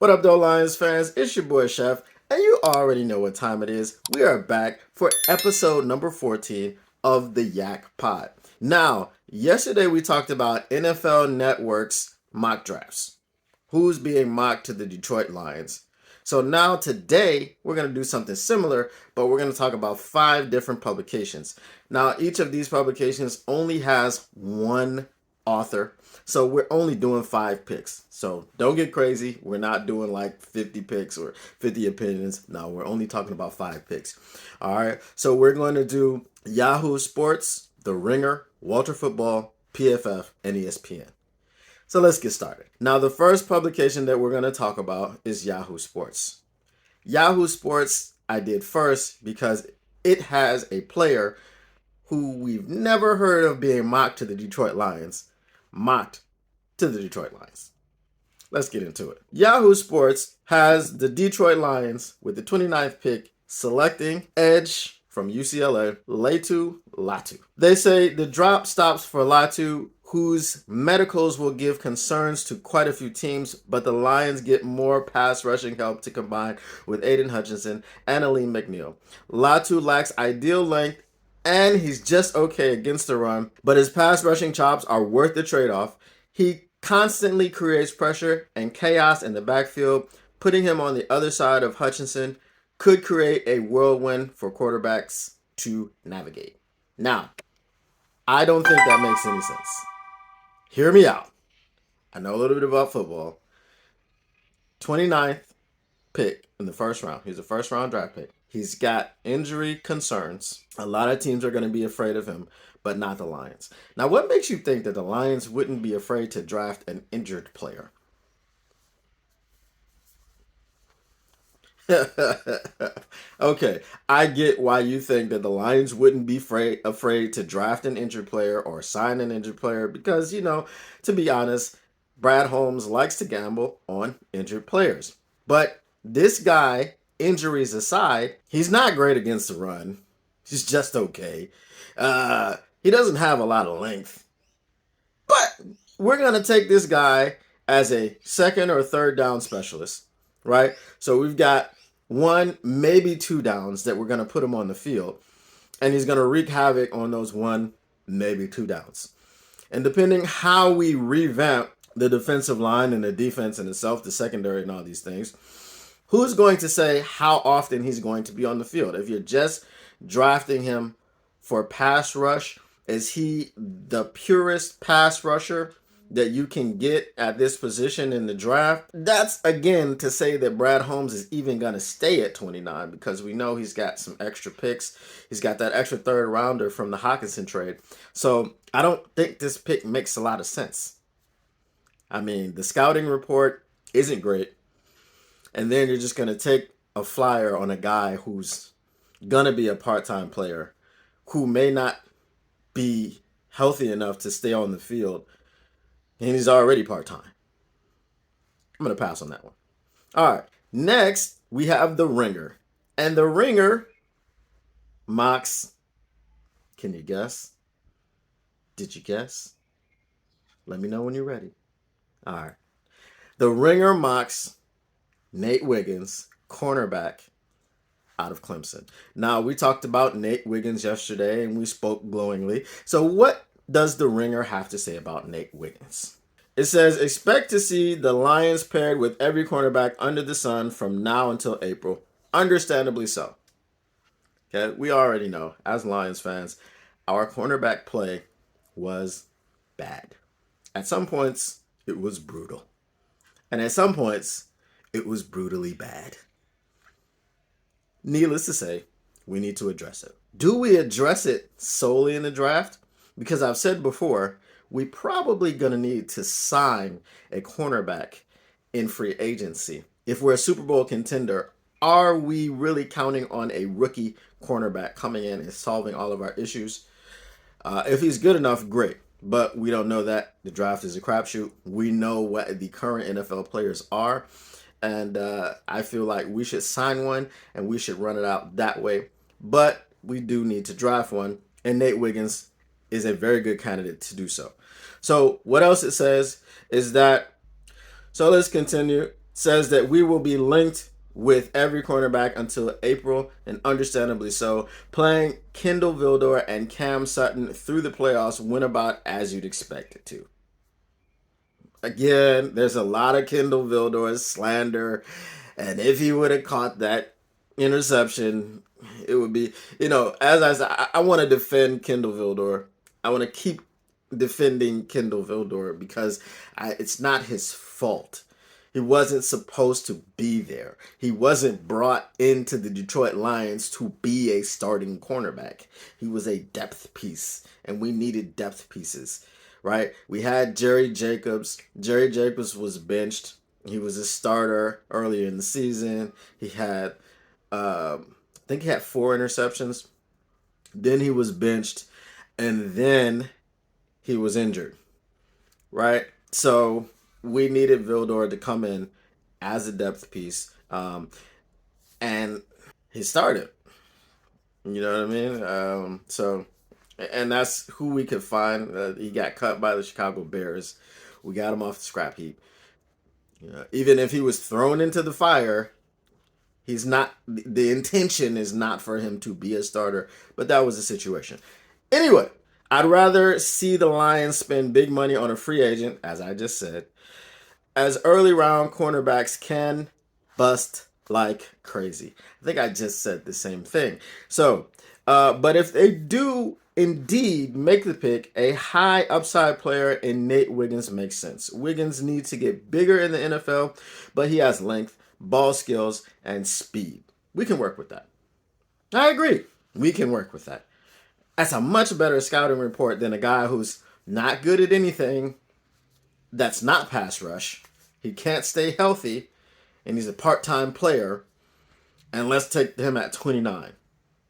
What up, though, Lions fans? It's your boy Chef, and you already know what time it is. We are back for episode number 14 of the YAK Pod. Now, yesterday we talked about NFL Network's mock drafts. Who's being mocked to the Detroit Lions? So now today we're going to do something similar, but we're going to talk about 5 different publications. Now, each of these publications only has one author. So we're only doing 5 picks. So don't get crazy. We're not doing like 50 picks or 50 opinions. No, we're only talking about 5 picks. All right. So we're going to do Yahoo Sports, The Ringer, Walter Football, PFF, and ESPN. So let's get started. Now, the first publication that we're going to talk about is Yahoo Sports. Yahoo Sports I did first because it has a player who we've never heard of being mocked to the Detroit Lions. Mocked to the Detroit Lions. Let's get into it. Yahoo Sports has the Detroit Lions with the 29th pick selecting edge from UCLA, Laiatu Latu. They say the drop stops for Latu, whose medicals will give concerns to quite a few teams, but the Lions get more pass rushing help to combine with Aiden Hutchinson and Aleem McNeil. Latu lacks ideal length, and he's just okay against the run, but his pass rushing chops are worth the trade-off. He constantly creates pressure and chaos in the backfield. Putting him on the other side of Hutchinson could create a whirlwind for quarterbacks to navigate. Now, I don't think that makes any sense. Hear me out. I know a little bit about football. 29th pick in the first round. He's a first round draft pick. He's got injury concerns. A lot of teams are going to be afraid of him, but not the Lions. Now, what makes you think that the Lions wouldn't be afraid to draft an injured player? Okay, I get why you think that the Lions wouldn't be afraid to draft an injured player or sign an injured player because, to be honest, Brad Holmes likes to gamble on injured players. But this guy, injuries aside, he's not great against the run. He's just okay. He doesn't have a lot of length. But we're going to take this guy as a second or third down specialist, right? So we've got 1, maybe 2 downs that we're going to put him on the field. And he's going to wreak havoc on those 1, maybe 2 downs. And depending how we revamp the defensive line and the defense in itself, the secondary and all these things, who's going to say how often he's going to be on the field? If you're just drafting him for pass rush, is he the purest pass rusher that you can get at this position in the draft? That's, again, to say that Brad Holmes is even going to stay at 29 because we know he's got some extra picks. He's got that extra third rounder from the Hockenson trade. So I don't think this pick makes a lot of sense. I mean, the scouting report isn't great. And then you're just going to take a flyer on a guy who's going to be a part-time player who may not be healthy enough to stay on the field. And he's already part-time. I'm going to pass on that one. All right. Next, we have The Ringer. And The Ringer mocks. Can you guess? Did you guess? Let me know when you're ready. All right. The Ringer mocks Nate Wiggins, cornerback out of Clemson. Now, we talked about Nate Wiggins yesterday, and we spoke glowingly. So what does The Ringer have to say about Nate Wiggins? It says, expect to see the Lions paired with every cornerback under the sun from now until April. Understandably so. Okay, we already know, as Lions fans, our cornerback play was bad. At some points, it was brutal. And at some points, it was brutally bad. Needless to say, we need to address it. Do we address it solely in the draft? Because I've said before, we probably going to need to sign a cornerback in free agency. If we're a Super Bowl contender, are we really counting on a rookie cornerback coming in and solving all of our issues? If he's good enough, great. But we don't know that. The draft is a crapshoot. We know what the current NFL players are. And I feel like we should sign one and we should run it out that way. But we do need to draft one. And Nate Wiggins is a very good candidate to do so. So what else it says is that, so let's continue. says that we will be linked with every cornerback until April, and understandably so. Playing Kendall Vildor and Cam Sutton through the playoffs went about as you'd expect it to. Again, there's a lot of Kendall Vildor slander, and if he would have caught that interception, it would be, as I said, I want to defend Kendall Vildor. I want to keep defending Kendall Vildor because it's not his fault. He wasn't supposed to be there. He wasn't brought into the Detroit Lions to be a starting cornerback. He was a depth piece, and we needed depth pieces, right? We had Jerry Jacobs. Jerry Jacobs was benched. He was a starter earlier in the season. He had, I think he had 4 interceptions. Then he was benched, and then he was injured, right? So we needed Vildor to come in as a depth piece, and he started. You know what I mean? And that's who we could find. He got cut by the Chicago Bears. We got him off the scrap heap. Even if he was thrown into the fire, he's not. The intention is not for him to be a starter, but that was the situation. Anyway, I'd rather see the Lions spend big money on a free agent, as I just said, as early round cornerbacks can bust like crazy. I think I just said the same thing. So, but if they do indeed make the pick, a high upside player in Nate Wiggins makes sense. Wiggins needs to get bigger in the NFL, but he has length, ball skills, and speed. We can work with that. I agree. We can work with that. That's a much better scouting report than a guy who's not good at anything, that's not pass rush. He can't stay healthy, and he's a part-time player, and let's take him at 29.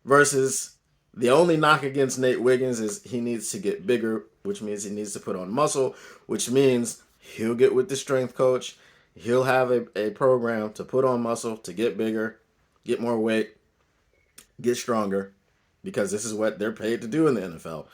Versus the only knock against Nate Wiggins is he needs to get bigger, which means he needs to put on muscle, which means he'll get with the strength coach. He'll have a program to put on muscle, to get bigger, get more weight, get stronger, because this is what they're paid to do in the NFL.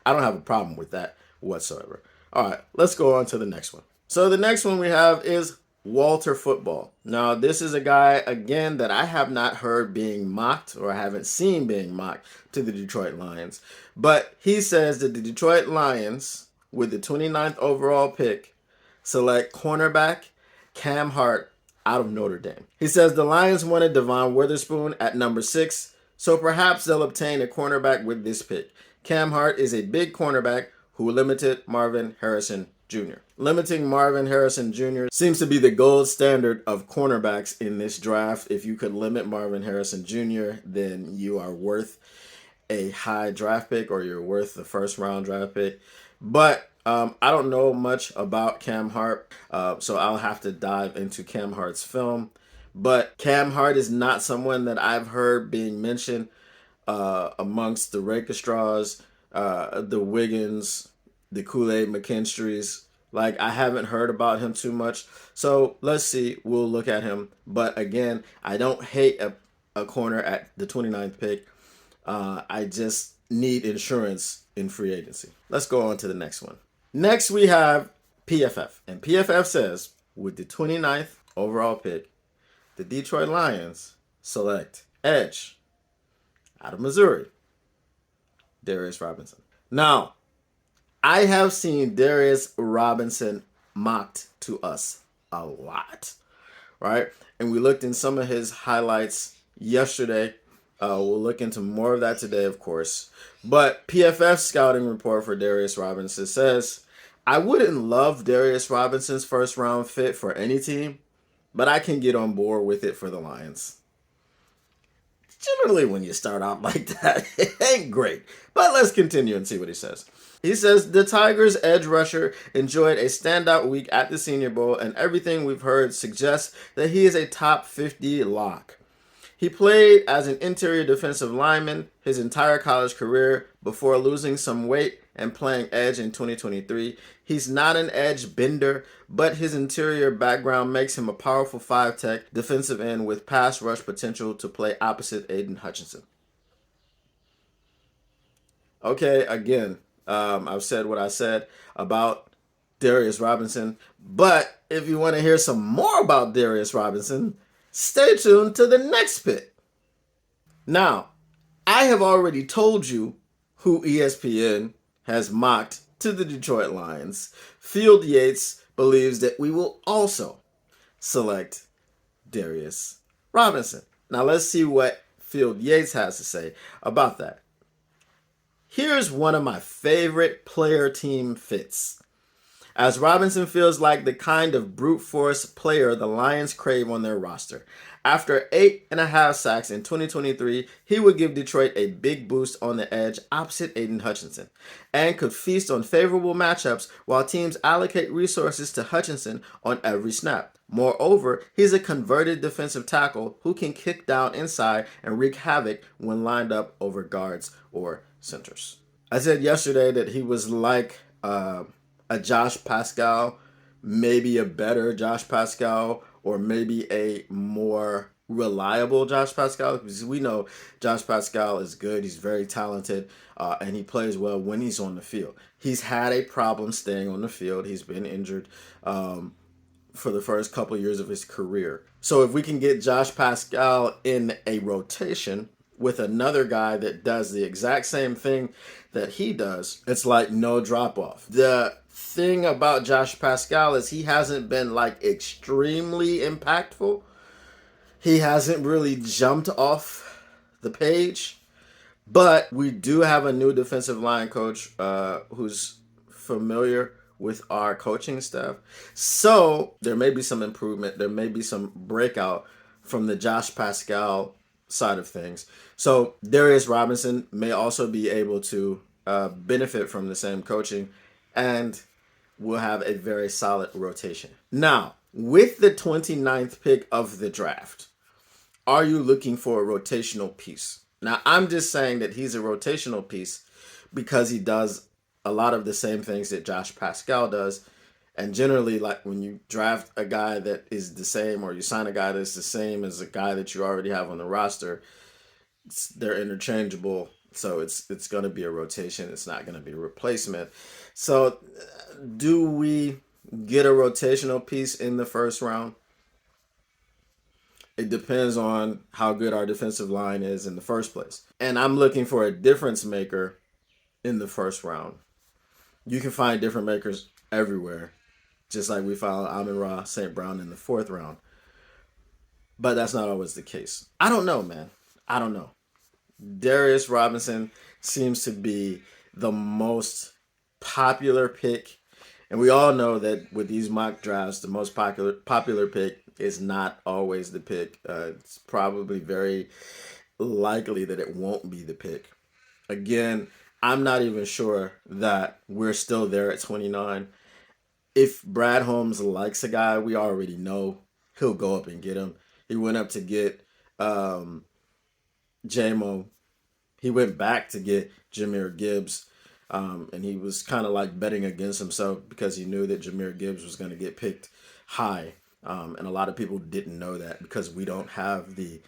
I don't have a problem with that whatsoever. All right, let's go on to the next one. So the next one we have is Walter Football. Now, this is a guy, again, that I have not heard being mocked, or I haven't seen being mocked to the Detroit Lions. But he says that the Detroit Lions, with the 29th overall pick, select cornerback Cam Hart out of Notre Dame. He says the Lions wanted Devon Witherspoon at number 6, so perhaps they'll obtain a cornerback with this pick. Cam Hart is a big cornerback who limited Marvin Harrison Jr. Limiting Marvin Harrison Jr. seems to be the gold standard of cornerbacks in this draft. If you could limit Marvin Harrison Jr., then you are worth a high draft pick, or you're worth the first round draft pick. But I don't know much about Cam Hart, so I'll have to dive into Cam Hart's film. But Cam Hart is not someone that I've heard being mentioned amongst the Rakestraws, the Wiggins, the Kool-Aid McKinstries. Like, I haven't heard about him too much. So let's see. We'll look at him. But again, I don't hate a corner at the 29th pick. I just need insurance in free agency. Let's go on to the next one. Next, we have PFF. And PFF says, with the 29th overall pick, the Detroit Lions select edge out of Missouri, Darius Robinson. Now, I have seen Darius Robinson mocked to us a lot, right? And we looked in some of his highlights yesterday. We'll look into more of that today, of course. But PFF scouting report for Darius Robinson says, I wouldn't love Darius Robinson's first round fit for any team, but I can get on board with it for the Lions. Generally, when you start out like that, it ain't great. But let's continue and see what he says. He says, the Tigers' edge rusher enjoyed a standout week at the Senior Bowl, and everything we've heard suggests that he is a top 50 lock. He played as an interior defensive lineman his entire college career before losing some weight and playing edge in 2023. He's not an edge bender, but his interior background makes him a powerful 5-tech defensive end with pass rush potential to play opposite Aiden Hutchinson. Okay, again, I've said what I said about Darius Robinson. But if you want to hear some more about Darius Robinson, stay tuned to the next pick. Now, I have already told you who ESPN has mocked to the Detroit Lions. Field Yates believes that we will also select Darius Robinson. Now, let's see what Field Yates has to say about that. Here's one of my favorite player team fits. As Robinson feels like the kind of brute force player the Lions crave on their roster. After 8.5 sacks in 2023, he would give Detroit a big boost on the edge opposite Aiden Hutchinson, and could feast on favorable matchups while teams allocate resources to Hutchinson on every snap. Moreover, he's a converted defensive tackle who can kick down inside and wreak havoc when lined up over guards or centers. I said yesterday that he was like a Josh Pascal, maybe a better Josh Pascal, or maybe a more reliable Josh Pascal, because we know Josh Pascal is good. He's very talented, and he plays well when he's on the field. He's had a problem staying on the field. He's been injured for the first couple years of his career. So if we can get Josh Pascal in a rotation with another guy that does the exact same thing that he does, it's like no drop off. The thing about Josh Pascal is he hasn't been like extremely impactful. He hasn't really jumped off the page, but we do have a new defensive line coach who's familiar with our coaching staff. So there may be some improvement. There may be some breakout from the Josh Pascal side of things. So Darius Robinson may also be able to benefit from the same coaching, and we'll have a very solid rotation. Now, with the 29th pick of the draft, are you looking for a rotational piece? Now, I'm just saying that he's a rotational piece because he does a lot of the same things that Josh Pascal does. And generally, like when you draft a guy that is the same, or you sign a guy that's the same as a guy that you already have on the roster, they're interchangeable. So it's going to be a rotation. It's not going to be a replacement. So do we get a rotational piece in the first round? It depends on how good our defensive line is in the first place. And I'm looking for a difference maker in the first round. You can find different makers everywhere, just like we found Amon-Ra St. Brown in the 4th round. But that's not always the case. I don't know, man. I don't know. Darius Robinson seems to be the most popular pick. And we all know that with these mock drafts, the most popular pick is not always the pick. It's probably very likely that it won't be the pick. Again, I'm not even sure that we're still there at 29. If Brad Holmes likes a guy, we already know he'll go up and get him. He went up to get J-Mo. He went back to get Jahmyr Gibbs. And he was kind of like betting against himself because he knew that Jahmyr Gibbs was going to get picked high. And a lot of people didn't know that because we don't have the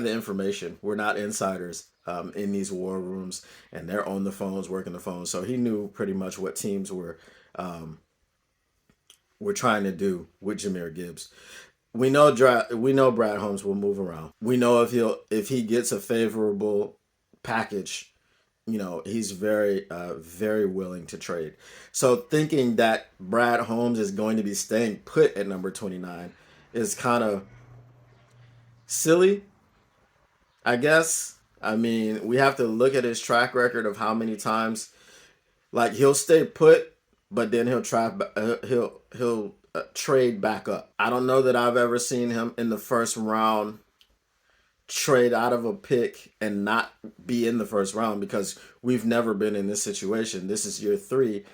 information. We're not insiders in these war rooms, and they're on the phones, working the phones. So he knew pretty much what teams were trying to do with Jahmyr Gibbs. We know Brad Holmes will move around. We know if he gets a favorable package, he's very, very willing to trade. So thinking that Brad Holmes is going to be staying put at number 29 is kind of silly, I guess. I mean, we have to look at his track record of how many times, like, he'll stay put, but then he'll trade back up. I don't know that I've ever seen him in the first round trade out of a pick and not be in the first round, because we've never been in this situation. This is year 3.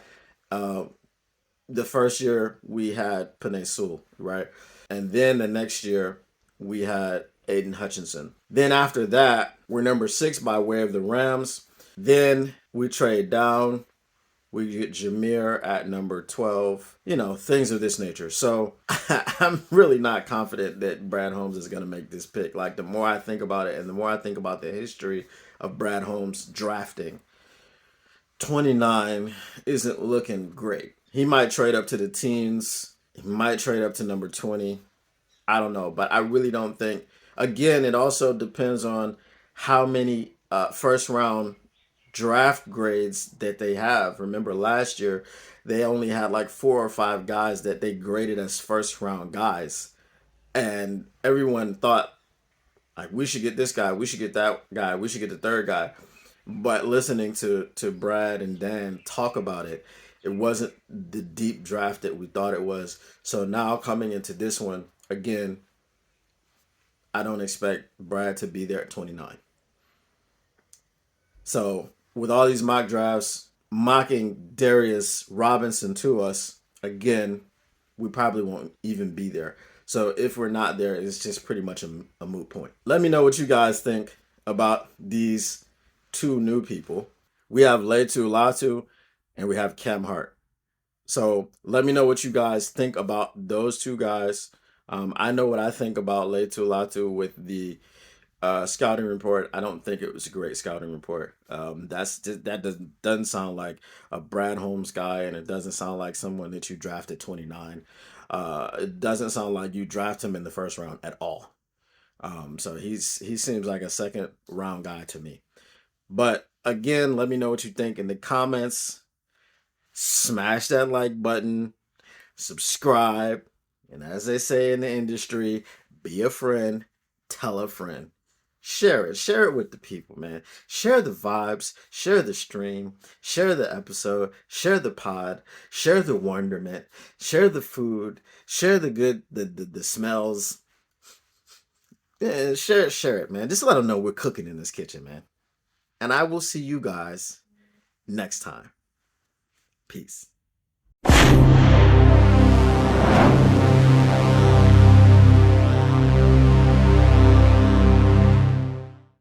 The first year we had Penei Sewell, right? And then the next year we had Aiden Hutchinson. Then after that, we're number 6 by way of the Rams. Then we trade down. We get Jahmyr at number 12, things of this nature. So I'm really not confident that Brad Holmes is going to make this pick. Like, the more I think about it and the more I think about the history of Brad Holmes drafting, 29 isn't looking great. He might trade up to the teens. He might trade up to number 20. I don't know, but I really don't think. Again, it also depends on how many first round draft grades that they have. Remember last year, they only had like 4 or 5 guys that they graded as first round guys. And everyone thought, like, we should get this guy, we should get that guy, we should get the third guy. But listening to Brad and Dan talk about it, it wasn't the deep draft that we thought it was. So now coming into this one, again, I don't expect Brad to be there at 29. So with all these mock drafts mocking Darius Robinson to us, again, we probably won't even be there. So if we're not there, it's just pretty much a moot point. Let me know what you guys think about these two new people. We have Leitu Latu and we have Cam Hart. So let me know what you guys think about those two guys. I know what I think about Leitu Latu with the scouting report. I don't think it was a great scouting report. That doesn't sound like a Brad Holmes guy, and it doesn't sound like someone that you drafted 29. It doesn't sound like you draft him in the first round at all. So he seems like a second round guy to me. But again, let me know what you think in the comments. Smash that like button, subscribe, and as they say in the industry, be a friend, tell a friend. Share it with the people, man. Share the vibes, share the stream, share the episode, share the pod, share the wonderment, share the food, share the good, the smells. Yeah, share it, man. Just let them know we're cooking in this kitchen, man. And I will see you guys next time. Peace.